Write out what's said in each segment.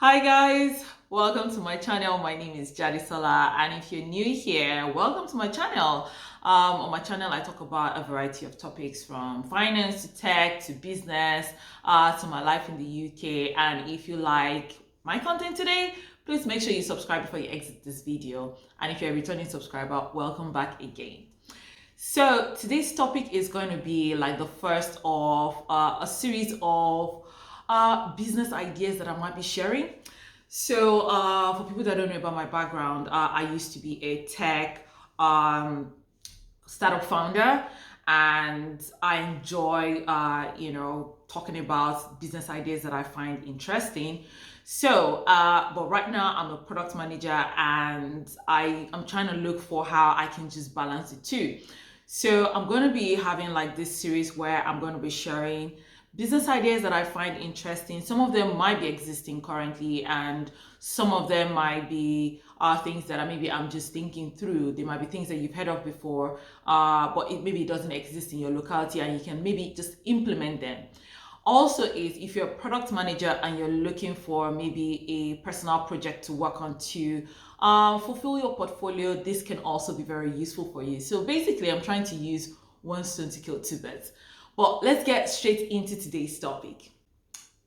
Hi guys, welcome to my channel. My name is Jadisola, and if you're new here, welcome to my channel. On my channel, I talk about a variety of topics from finance to tech to business to my life in the UK. And if you like my content today, please make sure you subscribe before you exit this video. And if you're a returning subscriber, welcome back again. So today's topic is going to be like the first of a series of business ideas that I might be sharing. So for people that don't know about my background, I used to be a tech startup founder, and I enjoy talking about business ideas that I find interesting. So but right now I'm a product manager, and I'm trying to look for how I can just balance the two. So I'm going to be having like this series where I'm going to be sharing business ideas that I find interesting. Some of them might be existing currently, and some of them might be things that maybe I'm just thinking through. They might be things that you've heard of before, but maybe it doesn't exist in your locality, and you can maybe just implement them. Also, is if you're a product manager and you're looking for maybe a personal project to work on to fulfill your portfolio, this can also be very useful for you. So basically, I'm trying to use one stone to kill two birds. But let's get straight into today's topic.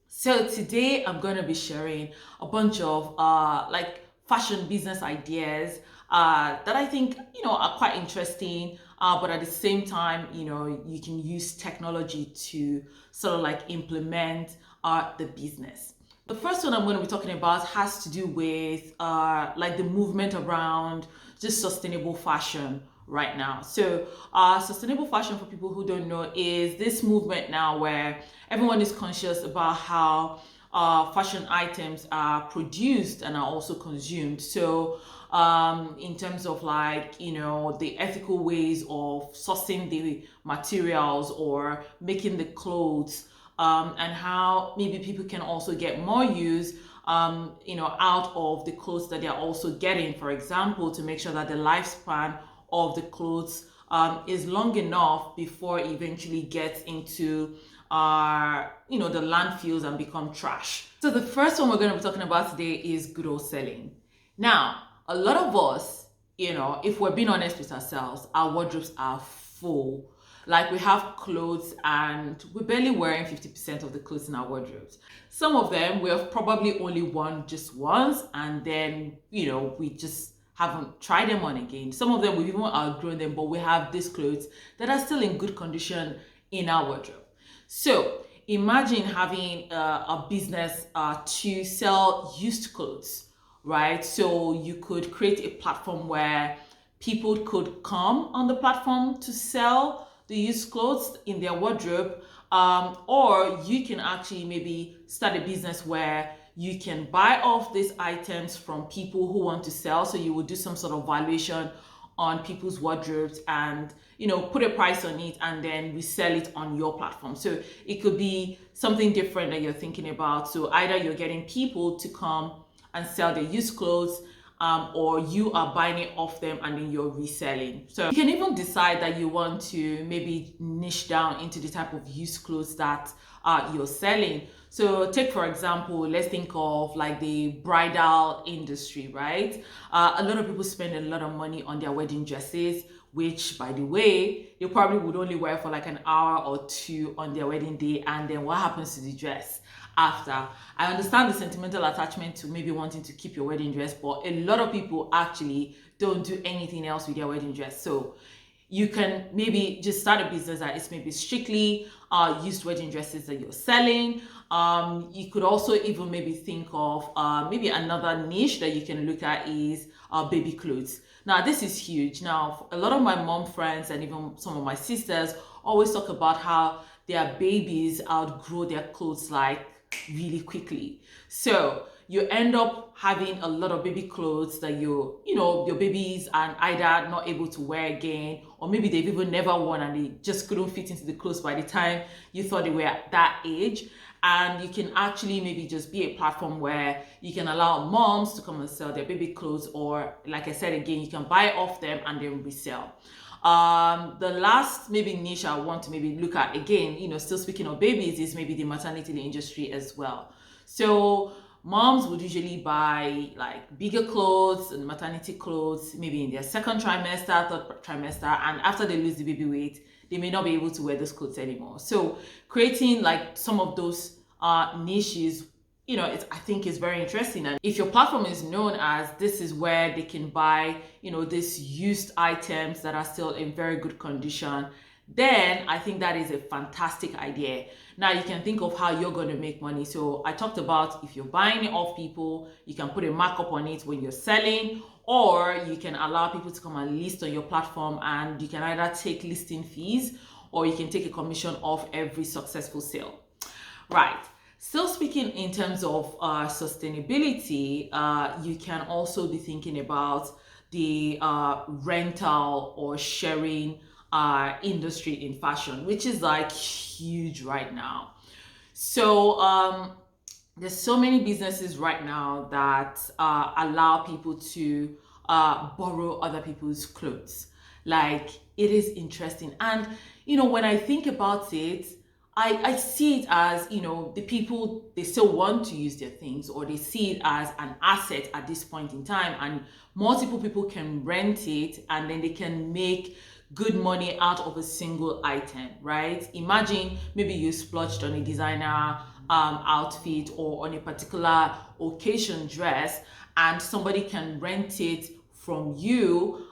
So today I'm going to be sharing a bunch of like fashion business ideas that I think are quite interesting, but at the same time you can use technology to sort of like implement the business. The first one I'm going to be talking about has to do with like the movement around just sustainable fashion right now. So sustainable fashion, for people who don't know, is this movement now where everyone is conscious about how fashion items are produced and are also consumed. So in terms of like the ethical ways of sourcing the materials or making the clothes, and how maybe people can also get more use out of the clothes that they're also getting, for example, to make sure that the lifespan of the clothes is long enough before it eventually gets into the landfills and become trash. So the first one we're going to be talking about today is good old selling. Now, a lot of us, if we're being honest with ourselves, our wardrobes are full. Like, we have clothes and we're barely wearing 50% of the clothes in our wardrobes. Some of them we have probably only worn just once, and then we just haven't tried them on again. Some of them we've even outgrown them, but we have these clothes that are still in good condition in our wardrobe. So imagine having a business to sell used clothes, right? So you could create a platform where people could come on the platform to sell the used clothes in their wardrobe, or you can actually maybe start a business where you can buy off these items from people who want to sell. So you would do some sort of valuation on people's wardrobes and put a price on it, and then resell it on your platform. So it could be something different that you're thinking about. So either you're getting people to come and sell their used clothes, or you are buying it off them and then you're reselling. So you can even decide that you want to maybe niche down into the type of used clothes that you're selling. So take, for example, let's think of like the bridal industry, right? A lot of people spend a lot of money on their wedding dresses, which, by the way, they probably would only wear for like an hour or two on their wedding day, and then what happens to the dress after? I understand the sentimental attachment to maybe wanting to keep your wedding dress, but a lot of people actually don't do anything else with their wedding dress. So you can maybe just start a business that is maybe strictly used wedding dresses that you're selling. You could also even maybe think of maybe another niche that you can look at is baby clothes. Now, this is huge. Now, a lot of my mom friends and even some of my sisters always talk about how their babies outgrow their clothes like really quickly. So you end up having a lot of baby clothes that your babies are either not able to wear again, or maybe they've even never worn and they just couldn't fit into the clothes by the time you thought they were at that age. And you can actually maybe just be a platform where you can allow moms to come and sell their baby clothes, or like I said again, you can buy off them and then resell. The last maybe niche I want to maybe look at again, still speaking of babies, is maybe the maternity industry as well. So moms would usually buy like bigger clothes and maternity clothes, maybe in their second trimester, third trimester, and after they lose the baby weight, they may not be able to wear those clothes anymore. So creating like some of those niches, I think is very interesting. And if your platform is known as this is where they can buy, these used items that are still in very good condition, then I think that is a fantastic idea. Now you can think of how you're going to make money. So I talked about if you're buying it off people, you can put a markup on it when you're selling, or you can allow people to come and list on your platform, and you can either take listing fees or you can take a commission off every successful sale. Right. Still speaking in terms of sustainability, you can also be thinking about the rental or sharing industry in fashion, which is like huge right now. So there's so many businesses right now that allow people to borrow other people's clothes. Like, it is interesting. And when I think about it, I see it as, the people, they still want to use their things, or they see it as an asset at this point in time, and multiple people can rent it and then they can make good money out of a single item, right? Imagine maybe you splurged on a designer outfit or on a particular occasion dress, and somebody can rent it from you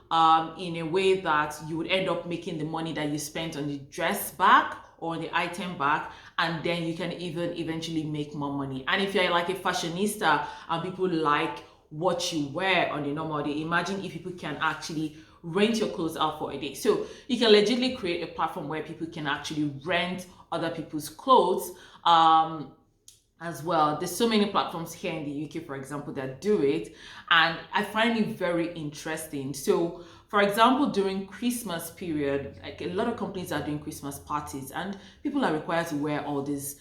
in a way that you would end up making the money that you spent on the dress back or the item back, and then you can even eventually make more money. And if you're like a fashionista and people like what you wear on the normal day, imagine if people can actually rent your clothes out for a day. So you can legitimately create a platform where people can actually rent other people's clothes as well. There's so many platforms here in the UK, for example, that do it, and I find it very interesting. So for example, during Christmas period, like a lot of companies are doing Christmas parties, and people are required to wear all these,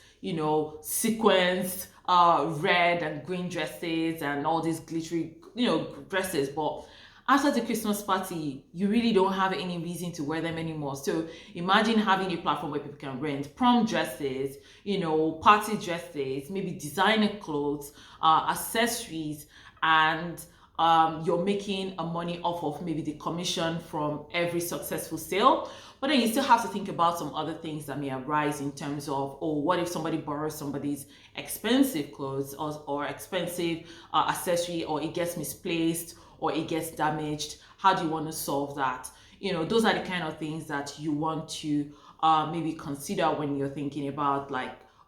sequins, red and green dresses and all these glittery, dresses. But after the Christmas party, you really don't have any reason to wear them anymore. So imagine having a platform where people can rent prom dresses, party dresses, maybe designer clothes, accessories, and you're making a money off of maybe the commission from every successful sale. But then you still have to think about some other things that may arise in terms of, what if somebody borrows somebody's expensive clothes or expensive accessory, or it gets misplaced or it gets damaged? How do you want to solve that? Those are the kind of things that you want to maybe consider when you're thinking about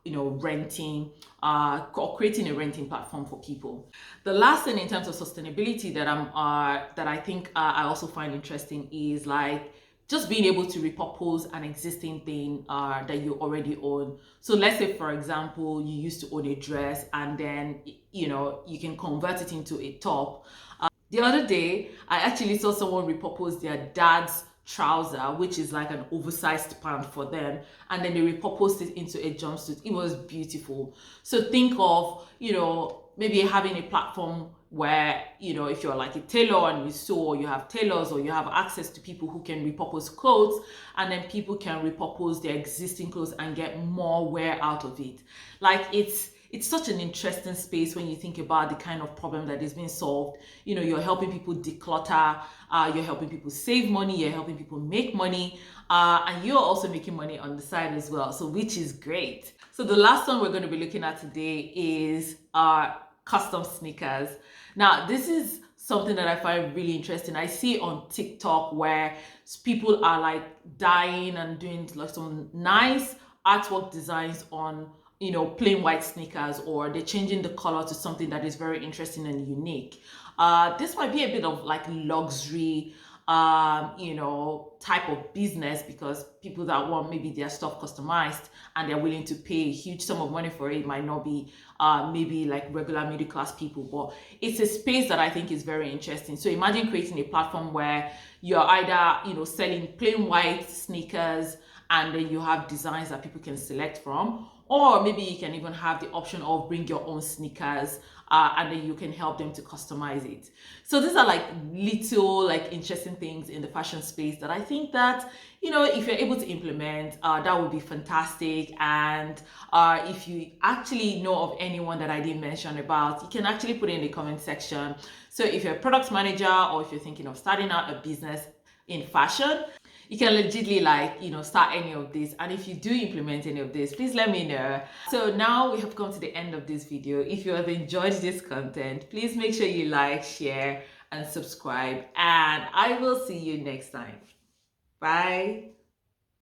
renting or creating a renting platform for people. The last thing in terms of sustainability that I think I also find interesting is like just being able to repurpose an existing thing that you already own. So let's say, for example, you used to own a dress, and then you can convert it into a top. The other day, I actually saw someone repurpose their dad's trouser, which is like an oversized pant for them, and then they repurposed it into a jumpsuit. It was beautiful. So think of, maybe having a platform where, if you're like a tailor and you sew, or you have tailors, or you have access to people who can repurpose clothes, and then people can repurpose their existing clothes and get more wear out of it. Like, it's such an interesting space when you think about the kind of problem that is being solved. You're helping people declutter, you're helping people save money, you're helping people make money, and you're also making money on the side as well, so which is great. So the last one we're going to be looking at today is custom sneakers. Now, this is something that I find really interesting. I see on TikTok where people are like dying and doing like some nice artwork designs on plain white sneakers, or they're changing the color to something that is very interesting and unique. This might be a bit of like luxury type of business, because people that want maybe their stuff customized and they're willing to pay a huge sum of money for it might not be maybe like regular middle class people. But it's a space that I think is very interesting. So imagine creating a platform where you're either selling plain white sneakers, and then you have designs that people can select from, or maybe you can even have the option of bring your own sneakers and then you can help them to customize it. So these are like little like interesting things in the fashion space that I think that, you know, if you're able to implement, that would be fantastic. And if you actually know of anyone that I didn't mention about, you can actually put it in the comment section. So if you're a product manager, or if you're thinking of starting out a business in fashion, you can legitimately, like, you know, start any of this. And if you do implement any of this, please let me know. So now we have come to the end of this video. If you have enjoyed this content, please make sure you like, share, and subscribe. And I will see you next time. Bye.